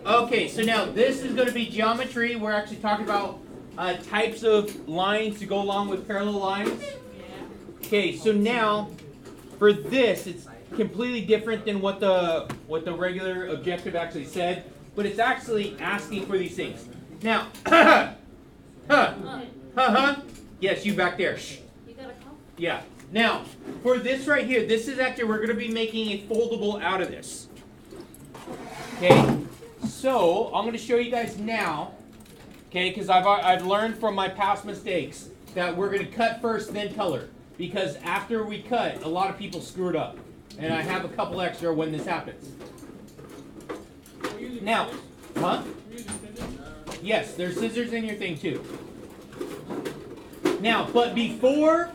Okay, so now this is going to be geometry. We're actually talking about types of lines to go along with parallel lines. Okay, so now for this, it's completely different than what the regular objective actually said, but it's actually asking for these things. Now, yes, you back there. Shh. You got a call? Yeah. Now, for this right here, this is actually, we're going to be making a foldable out of this. Okay, so I'm going to show you guys now, okay, because I've learned from my past mistakes that we're going to cut first, then color. Because after we cut, a lot of people screw it up. And I have a couple extra when this happens. Now, yes, there's scissors in your thing too. Now, but before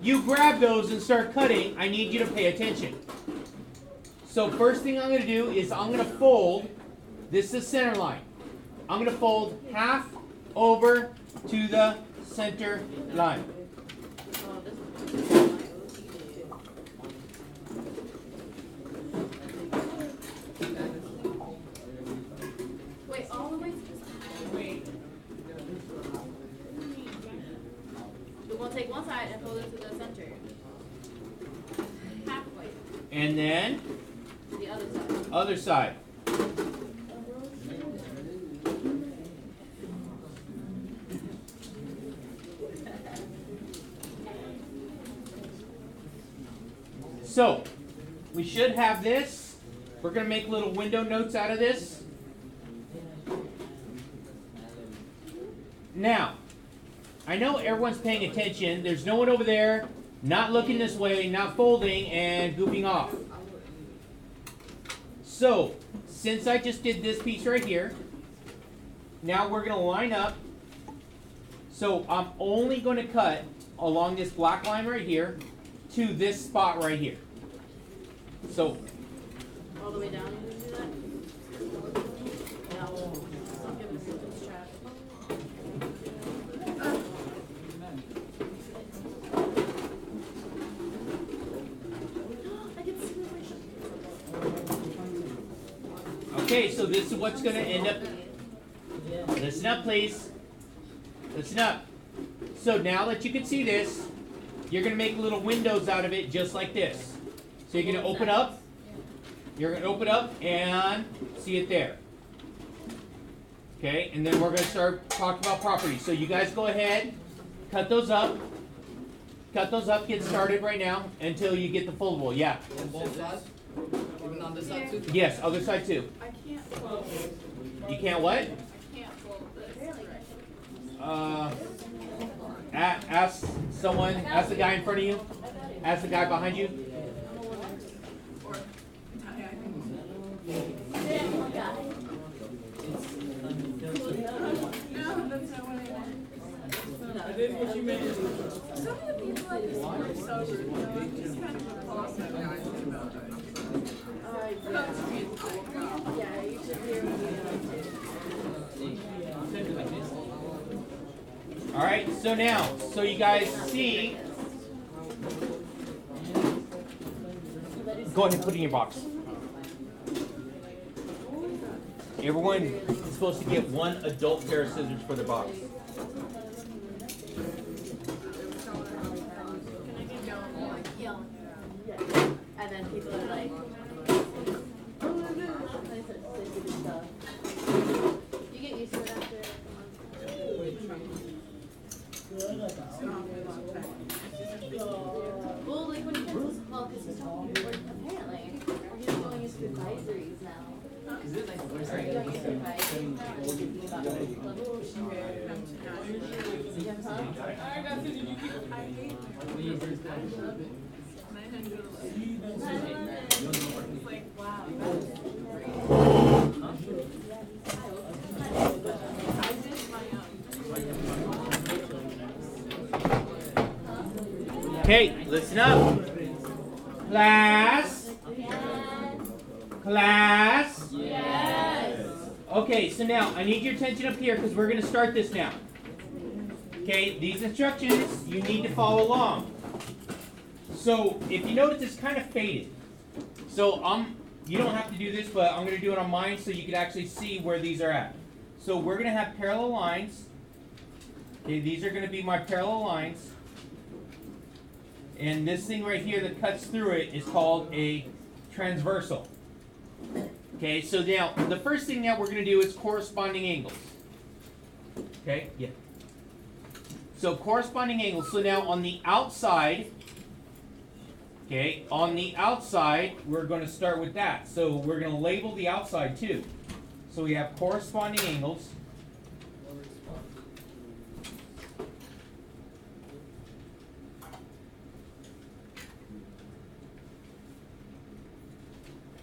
you grab those and start cutting, I need you to pay attention. So first thing I'm going to do is I'm going to fold, this is the center line. I'm going to fold half over to the center line. Wait, all the way to the side? Wait. We'll take one side and fold it to the center. Halfway. And then The other side. other side. So, we should have this. We're going to make little window notes out of this. Now, I know everyone's paying attention. There's no one over there not looking this way, not folding, and goofing off. So, since I just did this piece right here, now we're going to line up. So, I'm only going to cut along this black line right here to this spot right here. So, All the way down, you can do that? No. I'll give it a good strap. I can see the okay, so this is what's going to end up. Listen up, please. Listen up. So now that you can see this, you're going to make little windows out of it just like this. So you're going to open up. You're going to open up and see it there. Okay, and then we're going to start talking about properties. So you guys go ahead, cut those up. Cut those up, get started right now until you get the foldable. Yeah. On both sides? Even on this side too? Yes, other side too. I can't fold. You can't what? I can't fold this. Ask someone, ask the guy in front of you, ask the guy behind you. I did what you meant. Some of the people at this are sober, you know, it's just kind of a process guy about it. Yeah, you should hear me. All right, so now, so you guys see, go ahead and put it in your box. Everyone is supposed to get one adult pair of scissors for their box. And then people are like, you get used to it after well, like when he comes to well, because he's talking to work, apparently, he's going into advisories now. Is it like going into advisory? Thinking about level of sugar. I got to, did you keep it? I hate it. It's like, wow. I did my own. Okay, listen up. Class? Class? Yes. Okay, so now I need your attention up here because we're going to start this now. Okay, these instructions you need to follow along. So if you notice, it's kind of faded. So you don't have to do this, but I'm going to do it on mine so you can actually see where these are at. So we're going to have parallel lines. Okay, these are going to be my parallel lines. And this thing right here that cuts through it is called a transversal. Okay, so now the first thing that we're going to do is corresponding angles. Okay, yeah. So corresponding angles. So now on the outside, okay, on the outside, we're going to start with that. So we're going to label the outside too. So we have corresponding angles.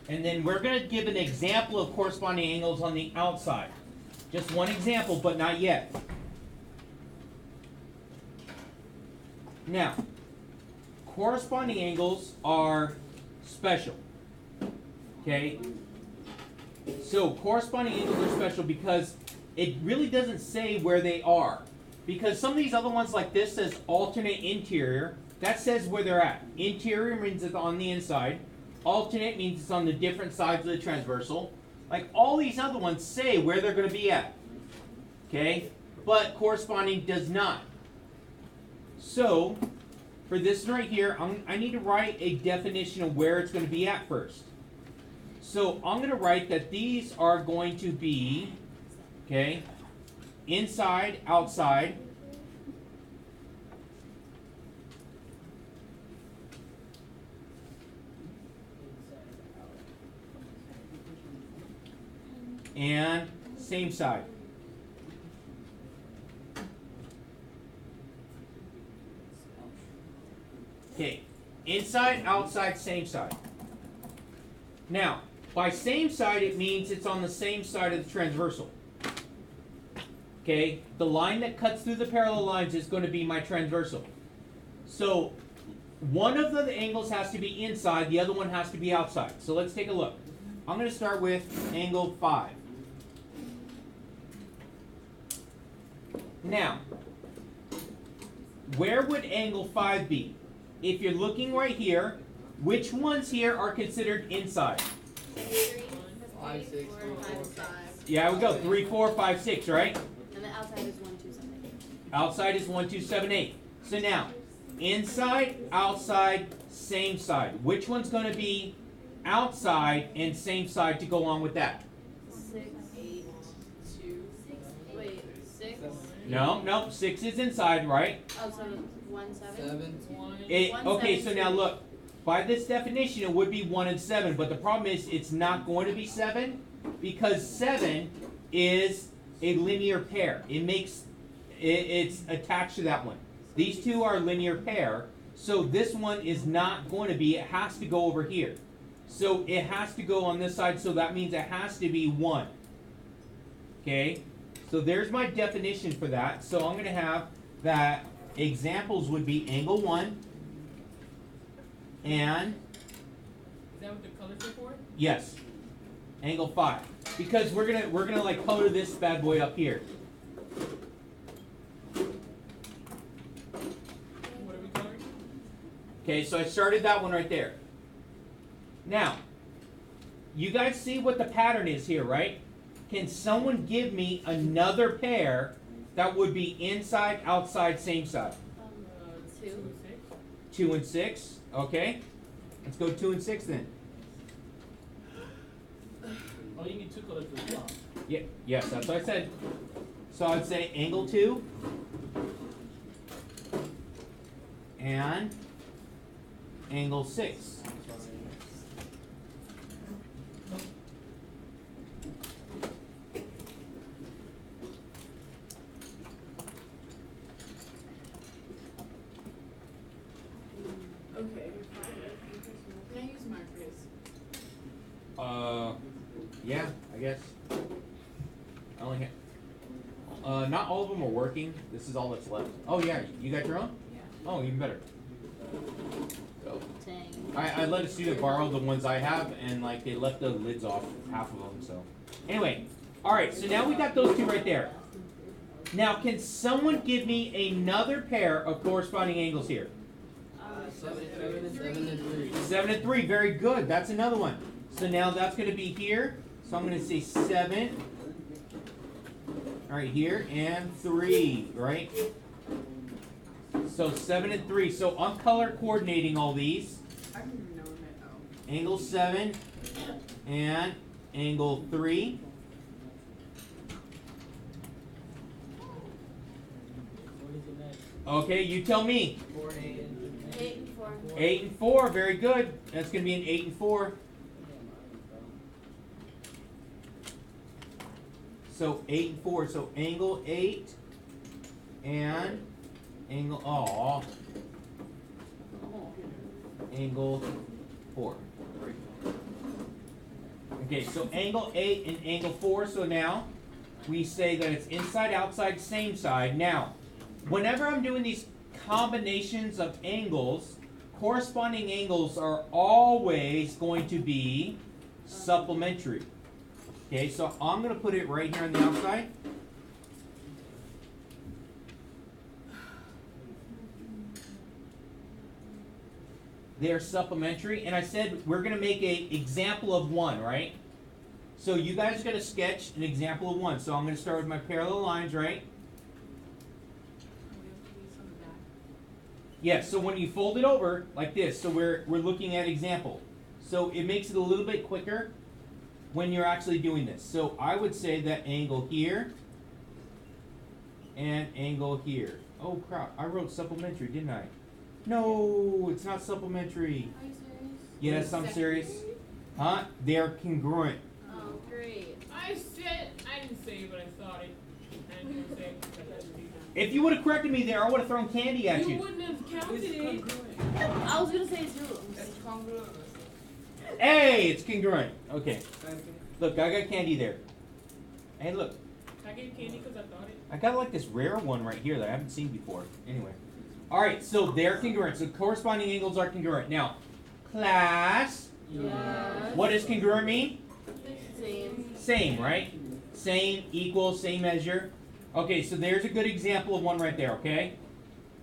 And then we're going to give an example of corresponding angles on the outside. Just one example, but not yet. Now, corresponding angles are special. Okay? So, corresponding angles are special because it really doesn't say where they are. Because some of these other ones like this says alternate interior. That says where they're at. Interior means it's on the inside. Alternate means it's on the different sides of the transversal. Like all these other ones say where they're going to be at. Okay? But corresponding does not. So, for this right here, I need to write a definition of where it's going to be at first. So, I'm going to write that these are going to be, okay, inside, outside. And same side. Okay, inside, outside, same side. Now, by same side, it means it's on the same side of the transversal. Okay, the line that cuts through the parallel lines is going to be my transversal. So, one of the angles has to be inside, the other one has to be outside. So let's take a look. I'm going to start with angle 5. Now, where would angle 5 be? If you're looking right here, which ones here are considered inside? 5, 6, 4, 5. Yeah, we go. 3, 4, 5, 6, right? And the outside is 1, 2, 7, 8. Outside is 1, 2, 7, 8. So now, inside, outside, same side. Which one's going to be outside and same side to go along with that? 6, 8, 2. Wait, 6? No, 6 is inside, right? Oh, so 1, 7? 7. Okay, so now look. By this definition, it would be 1 and 7, but the problem is it's not going to be 7 because 7 is a linear pair. It's attached to that one. These two are a linear pair, so this one is not going to be. It has to go over here. So it has to go on this side, so that means it has to be 1. Okay? So there's my definition for that. So I'm going to have that examples would be angle 1 and... Is that what the colors are for? Yes. Angle 5. Because we're gonna like color this bad boy up here. What are we coloring? Okay, so I started that one right there. Now, you guys see what the pattern is here, right? Can someone give me another pair that would be inside, outside, same side? 2. 6. 2 and 6. Okay. Let's go 2 and 6 then. Oh, you need 2 colors for the top. Yeah, yes, that's what I said. So I'd say angle 2 and angle 6. Okay. Can I use markers? Yeah, I guess. I only have. Not all of them are working. This is all that's left. Oh yeah, you got your own? Yeah. Oh, even better. So, Dang. I let a student borrow the ones I have, and like they left the lids off half of them. So, anyway, all right. So now we got those two right there. Now, can someone give me another pair of corresponding angles here? 7 and 3. 7 and 3. Very good. That's another one. So now that's going to be here. So I'm going to say 7. Right here, and 3, right? So 7 and 3. So I'm color coordinating all these. I don't even know what that. Angle 7 and angle 3. Okay, you tell me. 8 and 4. 8 and 4, very good. That's going to be an 8 and 4. So 8 and 4. So angle 8 and angle angle 4. Okay, so angle 8 and angle 4. So now we say that it's inside, outside, same side. Now, whenever I'm doing these combinations of angles, corresponding angles are always going to be supplementary. Okay, so I'm going to put it right here on the outside. They're supplementary, and I said we're going to make an example of one, right? So you guys are going to sketch an example of one. So I'm going to start with my parallel lines, right? Yes, so when you fold it over like this, so we're looking at example. So it makes it a little bit quicker when you're actually doing this. So I would say that angle here and angle here. Oh crap, I wrote supplementary, didn't I? No, it's not supplementary. Are you serious? Yes, I'm serious. Huh? They're congruent. Oh, great. I didn't say it, but I thought it. I didn't say it because I had to do that. If you would have corrected me there, I would have thrown candy at You you. wouldn't have counted it. I was gonna say 2. It's congruent. Hey, it's congruent. Okay. Look, I got candy there. Hey, look. I gave candy because I thought it. I got like this rare one right here that I haven't seen before. Anyway. Alright, so they're congruent. So corresponding angles are congruent. Now, class, Yes. what does congruent mean? Same. Same, right? Same, equal, same measure. Okay, so there's a good example of one right there, okay?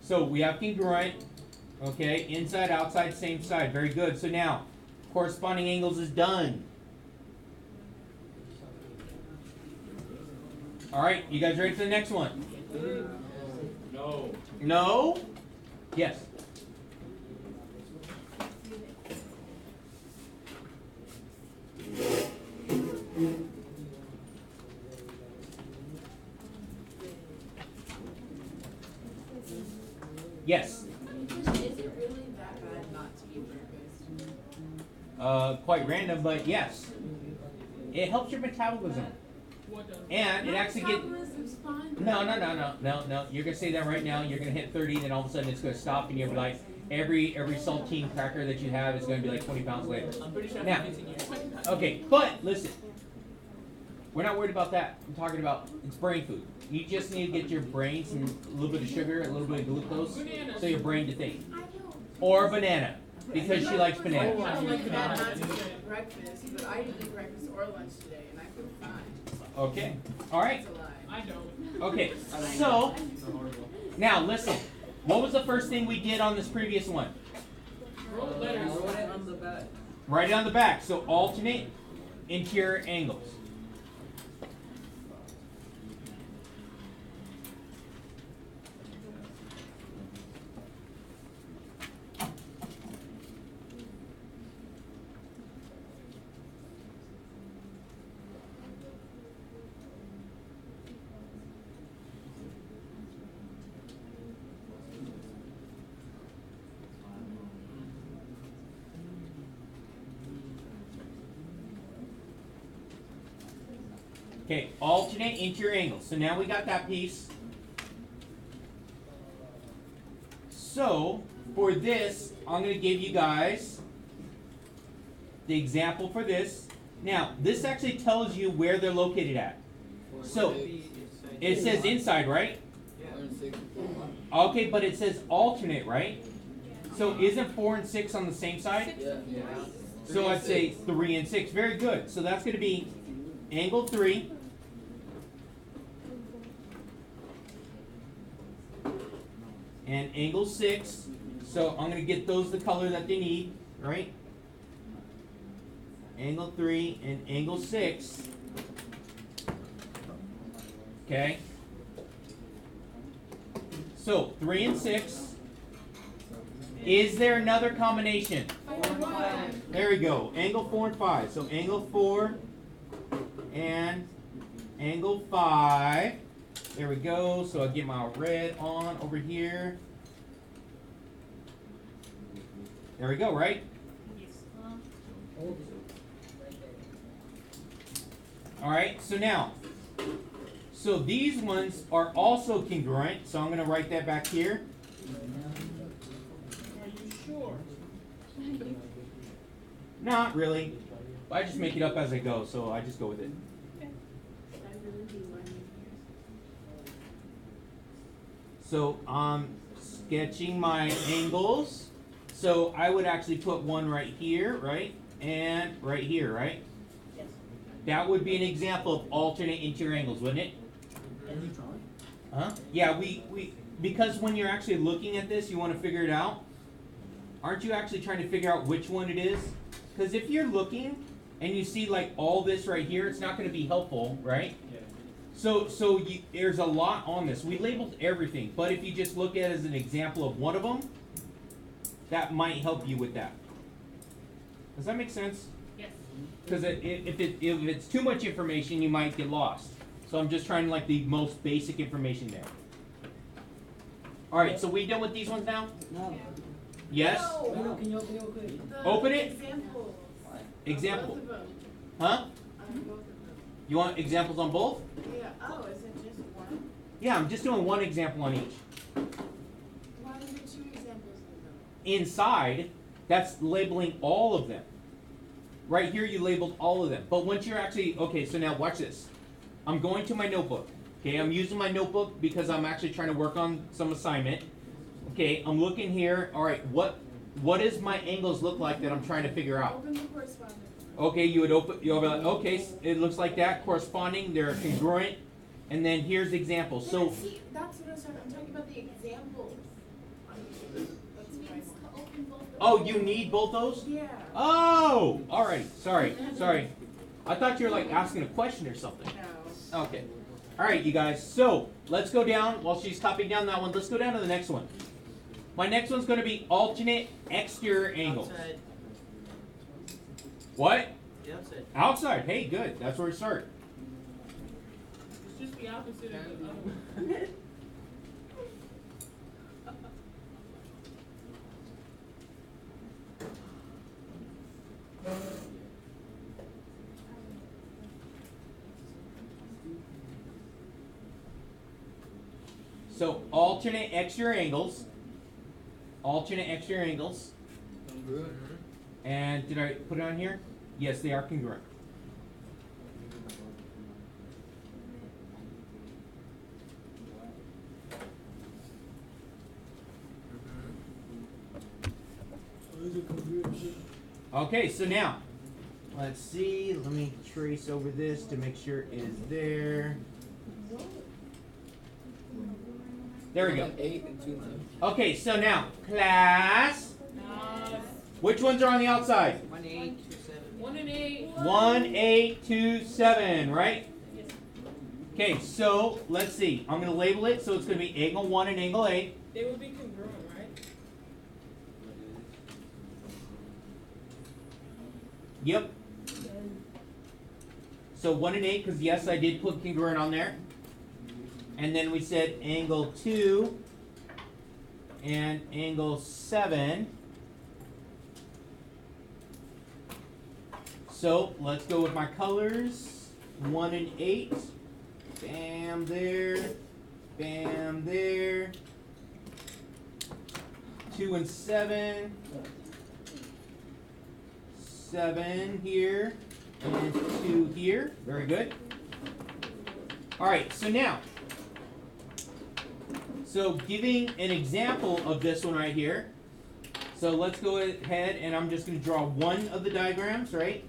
So we have congruent, okay? Inside, outside, same side. Very good. So now, corresponding angles is done. Alright, you guys ready for the next one? No. No? Yes. Yes. Is it really that bad not to eat breakfast? Quite random, but yes. It helps your metabolism. What does? And it actually gets... Metabolism's fine. No. You're gonna say that right now. You're gonna hit 30, then all of a sudden it's gonna stop, and you're gonna be like, every saltine cracker that you have is gonna be like 20 pounds later. I'm pretty sure Now. I'm 15 years. Okay, but listen. We're not worried about that. I'm talking about it's brain food. You just need to get your brain some a little bit of sugar, a little bit of glucose, so your brain to think. Or banana, because she likes I banana. don't like bad not to eat breakfast, but I didn't eat breakfast or lunch today, and I feel fine. Okay. All right. That's a lie. I don't. Okay. So now listen. What was the first thing we did on this previous one? Roll letters. on the back. Write it on the back. So alternate interior angles. Okay, alternate interior angles. So now we got that piece. So for this, I'm going to give you guys the example for this. Now, this actually tells you where they're located at. So it says inside, right? Okay, but it says alternate, right? So isn't 4 and 6 on the same side? Yeah. So I'd say 3 and 6. Very good. So that's going to be angle 3. And angle 6. So I'm going to get those the color that they need, right? angle 3, and angle 6. Okay? So, 3 and 6. Is there another combination? 4 and 5. There we go. Angle 4 and 5. So, angle 4 and angle 5. There we go. So, I'll get my red on over here. There we go, right? Alright, so now, so these ones are also congruent, so I'm going to write that back here. Are you sure? Not really. I just make it up as I go, so I just go with it. So I'm sketching my angles. So I would actually put one right here, right? And right here, right? Yes. That would be an example of alternate interior angles, wouldn't it? And you drawing? Huh? Yeah, we because when you're actually looking at this, you want to figure it out. Aren't you actually trying to figure out which one it is? Because if you're looking and you see like all this right here, it's not going to be helpful, right? Yeah. So there's a lot on this. We labeled everything, but if you just look at it as an example of one of them, that might help you with that. Does that make sense? Yes. Because if it's too much information, you might get lost. So I'm just trying like the most basic information there. All right, so we done with these ones now? No. Yes? No, can you open it real quick? The Open it. Examples. Example. Both of them. Huh? On both of them. You want examples on both? Yeah. Oh, is it just one? Yeah, I'm just doing one example on each. Why are there 2 examples of them? Inside, that's labeling all of them. Right here, you labeled all of them. But once you're actually, okay, so now watch this. I'm going to my notebook. Okay, I'm using my notebook because I'm actually trying to work on some assignment. Okay, I'm looking here. All right, what does my angles look like that I'm trying to figure out? Open the correspondence. Okay, you'll be like, okay, it looks like that, corresponding, they're congruent. And then here's examples. Yeah, So, see, that's what I was talking. I'm talking about the examples. That's what I want. oh, you need both those? Yeah. Oh, all right, sorry. I thought you were like asking a question or something. No. Okay. All right, you guys. So let's go down. While she's copying down that one, let's go down to the next one. My next one's going to be alternate exterior angles. Outside. What? The outside. Outside. Hey, good. That's where we start. It's just the opposite of the other one. So alternate exterior angles. Alternate exterior angles. Congruent. And did I put it on here? Yes, they are congruent. Okay, so now, let's see. Let me trace over this to make sure it is there. There we go. 8 and 2 9. Okay, so now, class, which ones are on the outside? 1 8 2 7. 1 and 8. 1, 8, 2, 7, right? Okay, so let's see. I'm going to label it so it's going to be angle 1 and angle 8. They would be congruent, right? Yep. So 1 and 8, because yes, I did put congruent on there. And then we said angle 2 and angle 7. So let's go with my colors. 1 and 8. Bam there. Bam there. 2 and 7. 7 here. And 2 here. Very good. Alright, so now. So giving an example of this one right here. So let's go ahead and I'm just going to draw one of the diagrams, right?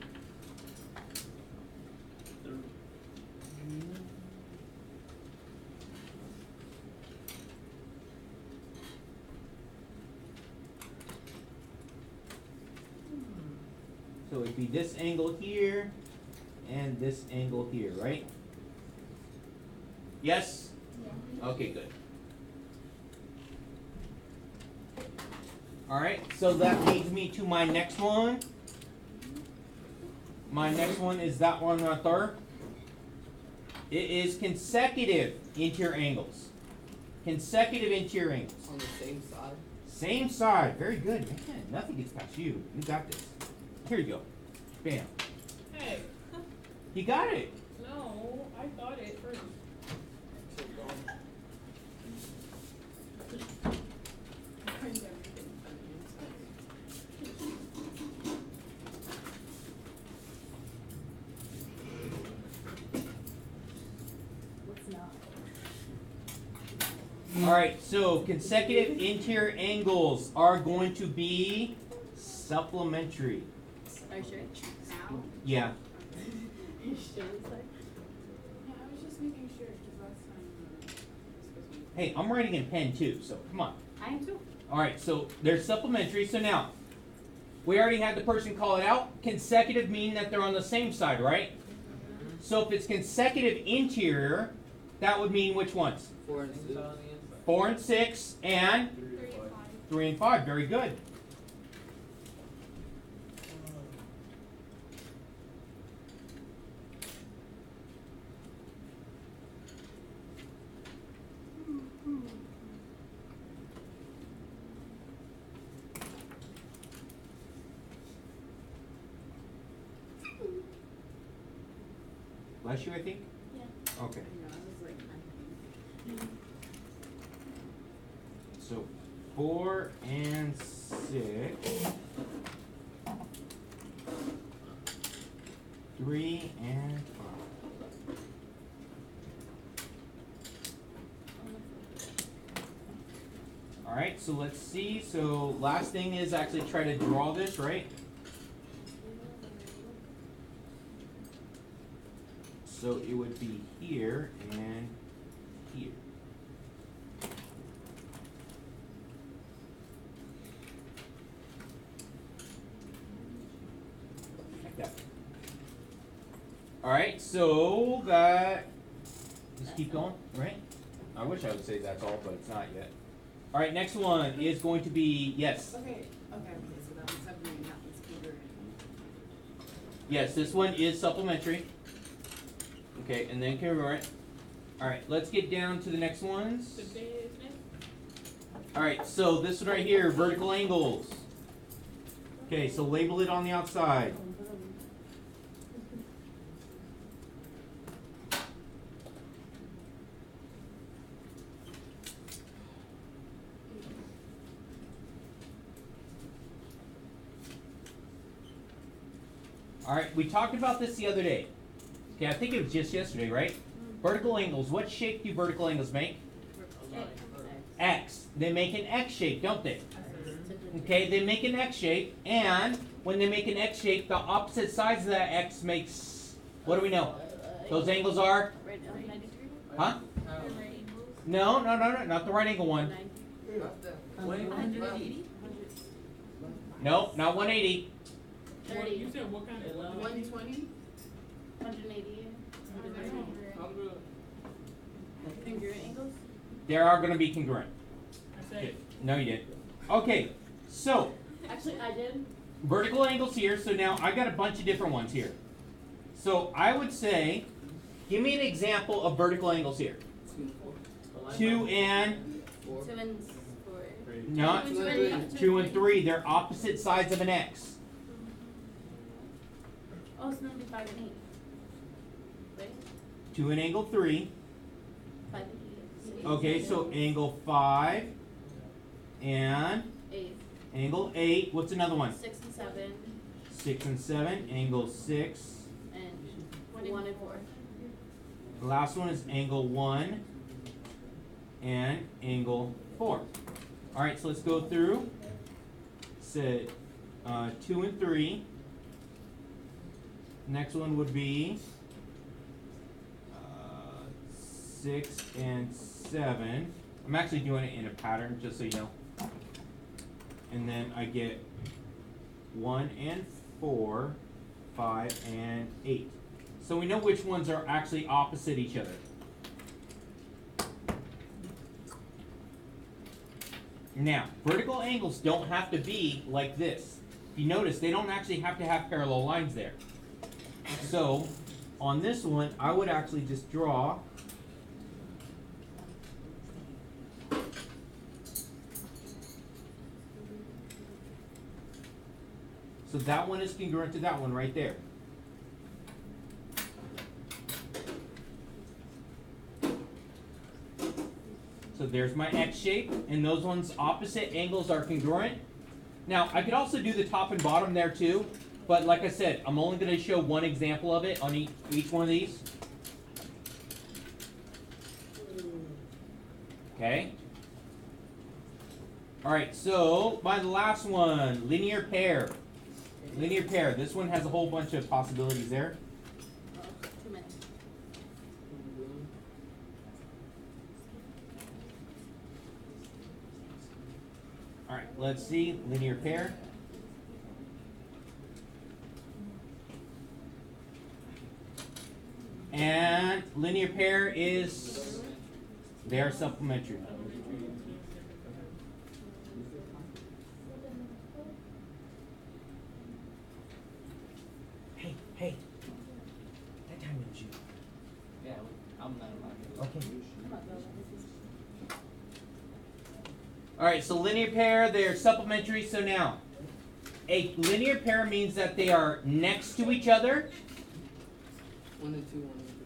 So So it'd be this angle here and this angle here, right? Yes? Okay, good. Alright, so that leads me to my next one. My next one is that one right there. It is consecutive interior angles. Consecutive interior angles. On the same side. Same side. Very good, man. Nothing gets past you. You got this. Here you go. Bam. Hey, You got it. no, I thought it first. What's not? Alright, so consecutive interior angles are going to be supplementary. Are you sure? Now? Yeah. Are you sure it's like? Yeah, I was just making sure, because last time, it was supposed to be. Hey, I'm writing in pen too, so come on. I am too. Alright, so they're supplementary. So now, we already had the person call it out. Consecutive mean that they're on the same side, right? So if it's consecutive interior, that would mean which ones? 4 and 6. 4 and 6 and 3 and 5. Very good. Bless you, I think? Yeah. Okay. I know, I was like, So 4 and 6. 3 and 5. Alright, so let's see. So last thing is actually try to draw this, right? So it would be here and here. Like that. Alright, so that, just keep going, right? I wish I would say that's all, but it's not yet. Alright, next one is going to be, yes. Okay, so that one's submarine, that one's congruent. Yes, this one is supplementary. Okay, and then congruent. Alright, let's get down to the next ones. The business. Alright, so this one right here, vertical angles. Okay, so label it on the outside. Alright, we talked about this the other day. Okay, I think it was just yesterday, right? Vertical angles. What shape do vertical angles make? X. They make an X shape, don't they? Okay, they make an X shape, and when they make an X shape, the opposite sides of that X makes, what do we know? Those angles are? right now, 93? Huh? No, not the right angle one. 180? No, not 180. 30. You said what kind of 120? 180. Congruent angles? There are going to be congruent. I said, No, you didn't. Okay, so Actually, I did. vertical angles here. So now I got a bunch of different ones here. So I would say, give me an example of vertical angles here. 2 and 4. 2 and 4. not 2 and 2 and 3. They're opposite sides of an X. Oh, it's gonna be 5 and 8. Wait, 2 and angle 3. 5 and 8. Okay, so angle 5 and 8. angle 8. What's another one? 6 and 7. 6 and 7. Angle 6. And 1 and 4. The last one is angle 1 and angle 4. Alright, so let's go through. Say 2 and 3. Next one would be 6 and 7. I'm actually doing it in a pattern, just so you know. And then I get 1 and 4. 5, and 8. So we know which ones are actually opposite each other. Now, vertical angles don't have to be like this. If you notice, they don't actually have to have parallel lines there. So, on this one, I would actually just draw so that one is congruent to that one right there. So there's my X shape, and those ones opposite angles are congruent. Now, I could also do the top and bottom there too, but like I said, I'm only going to show one example of it on each one of these. Okay. All right, so my last one, linear pair. Linear pair. This one has a whole bunch of possibilities there. Oh, too many. All right, let's see, linear pair. And linear pair is, they're supplementary. Hey, that time was you. Yeah, I'm not allowed. Okay. Come on, girl. All right, so linear pair, they're supplementary. So now, a linear pair means that they are next to each other, 1 and 2, 1 and 2.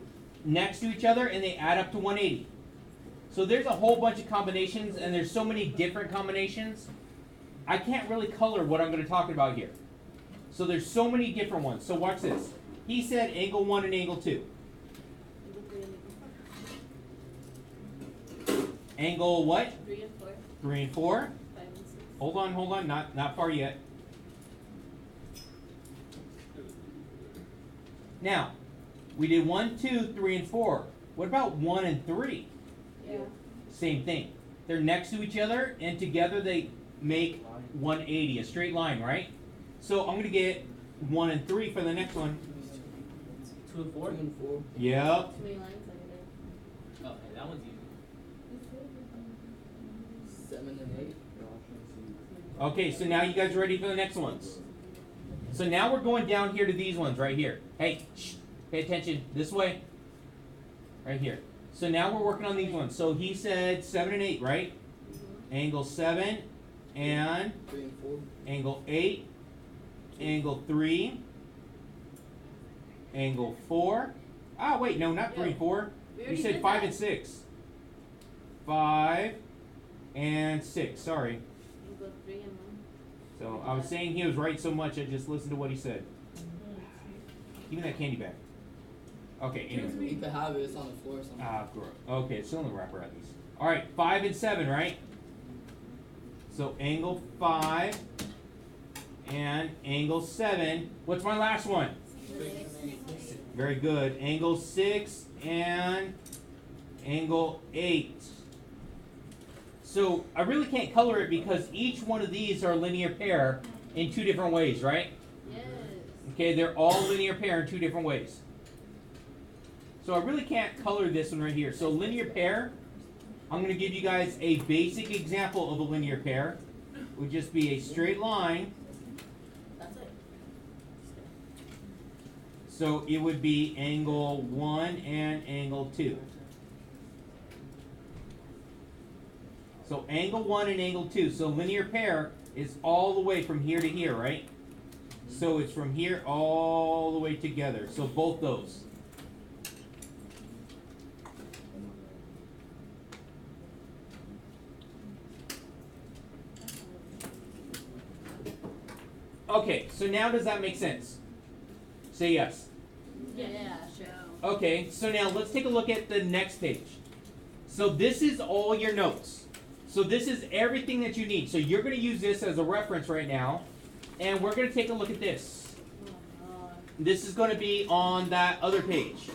next to each other, and they add up to 180. So there's a whole bunch of combinations, and there's so many different combinations. I can't really color what I'm going to talk about here. So there's so many different ones. So watch this. He said angle 1 and angle 2. Angle what? 3 and 4, 3 and 4. 5 and 6. Hold on, not far yet. Now, we did 1, 2, 3, and 4. What about 1 and 3? Yeah. Same thing. They're next to each other, and together they make 180, a straight line, right? So I'm going to get 1 and 3 for the next one. 2 and 4? 2 and 4. Yep. Too many lines over there. Okay, that one's easy. 7 and 8. Okay, so now you guys are ready for the next ones. So now we're going down here to these ones right here. Hey, shh, pay attention. This way. Right here. So now we're working on these ones. So he said 7 and 8, right? Angle 7 and 3 and 4. angle 8, angle 3, angle 4. Ah, wait, no, not 3 and 4. We You already said did 5 that. and 6. 5 and 6, sorry. You go 3 and 1. So I was saying he was right so much, I just listened to what he said. Give me that candy back. Okay, anyway. You could have it, it's on the floor or something. Ah, gross. Okay, it's still in the wrapper at least. Alright, 5 and 7, right? So angle 5 and angle 7. What's my last one? Very good. Angle 6 and angle 8. So I really can't color it because each one of these are a linear pair in 2 different ways, right? Yes. Okay, they're all linear pair in 2 different ways. So I really can't color this one right here. So linear pair, I'm going to give you guys a basic example of a linear pair. It would just be a straight line. That's it. So it would be angle 1 and angle 2. So angle 1 and angle 2. So linear pair is all the way from here to here, right? So it's from here all the way together. So both those. Okay, so now does that make sense? Say yes. Yeah, sure. Okay, so now let's take a look at the next page. So this is all your notes. So this is everything that you need. So you're going to use this as a reference right now. And we're going to take a look at this. This is going to be on that other page.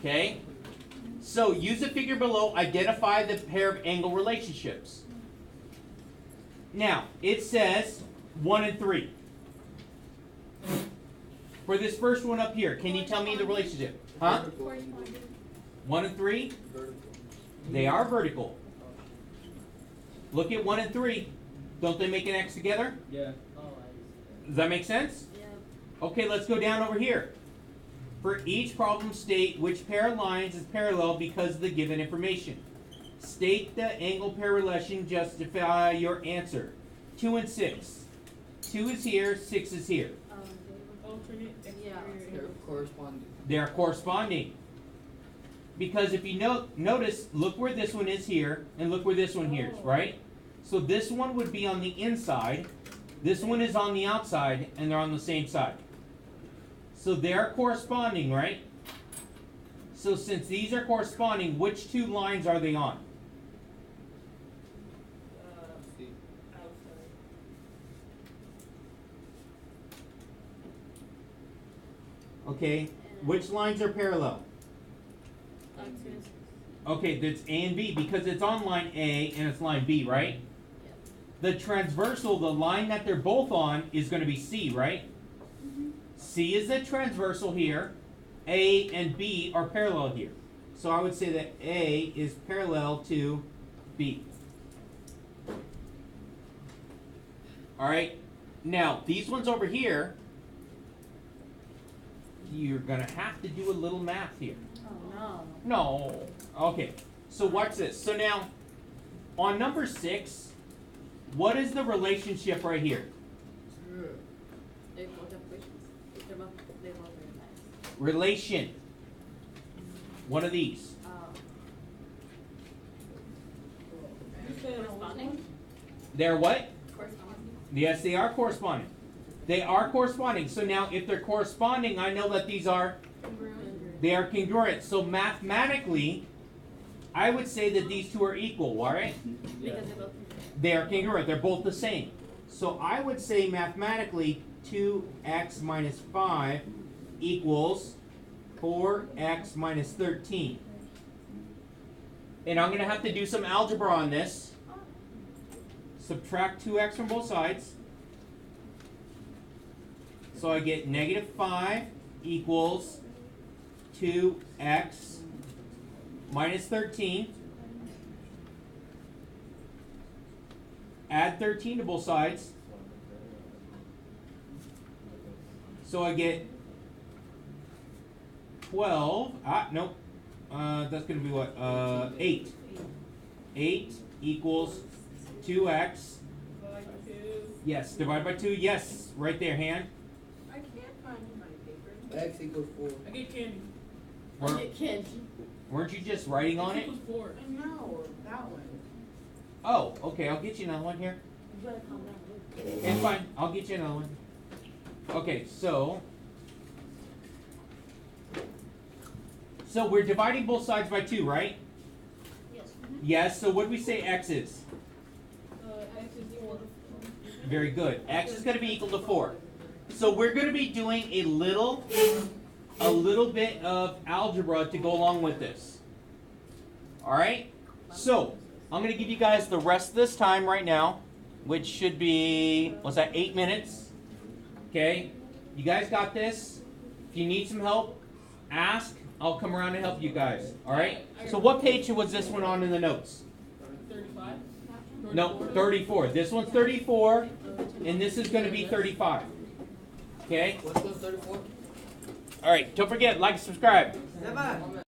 Okay? So use the figure below. Identify the pair of angle relationships. Now, it says 1 and 3. For this first one up here, can you tell me the relationship? Huh? 1 and 3? Vertical. They are vertical. Look at 1 and 3. Don't they make an X together? Yeah. Does that make sense? Yeah. Okay, let's go down over here. For each problem, state which pair of lines is parallel because of the given information. State the angle pair relation, justify your answer. 2 and 6. 2 is here, 6 is here. Alternate Yeah. They're corresponding. They are corresponding. Because if you notice, look where this one is here, and look where this one here is, right? So this one would be on the inside, this one is on the outside, and they're on the same side. So they're corresponding, right? So since these are corresponding, which two lines are they on? See. outside. Okay, which lines are parallel? Okay, that's A and B because it's on line A and it's line B, right? The transversal, the line that they're both on, is going to be C, right? C is the transversal here. A and B are parallel here. So I would say that A is parallel to B. Alright, now these ones over here, you're going to have to do a little math here. Oh no. No. Okay. So watch this. So now, on number 6, what is the relationship right here? They both have equations. They both very nice. Relation. One of these. Corresponding? They're what? Corresponding. Yes, they are corresponding. They are corresponding. So now, if they're corresponding, I know that these are, they are congruent. So mathematically, I would say that these two are equal, all right? Because they both. They are congruent. They're both the same. So I would say mathematically 2x minus 5 equals 4x minus 13. And I'm going to have to do some algebra on this. Subtract 2x from both sides. So I get negative 5 equals 2x minus 13. Add 13 to both sides. So I get 12. Nope. That's going to be what? 8. 8 equals 2x. Divide by 2. Yes, divide by 2. Yes, right there, hand. I can't find my paper. X equals 4. I get candy. Weren't you just writing on X it? equals 4. I know, that one. Oh, okay. I'll get you another one here. You gotta calm down. Okay, fine. I'll get you another one. Okay, so we're dividing both sides by 2, right? Yes. Yes. So what do we say x is? X is 4. Very good. X is going to be equal to 4. So we're going to be doing a little bit of algebra to go along with this. All right? So I'm going to give you guys the rest of this time right now, which should be, what's that, 8 minutes? Okay? You guys got this? If you need some help, ask. I'll come around and help you guys. All right? So what page was this one on in the notes? 35? No, 34. This one's 34, and this is going to be 35. Okay? What's 34? All right. Don't forget, like, subscribe.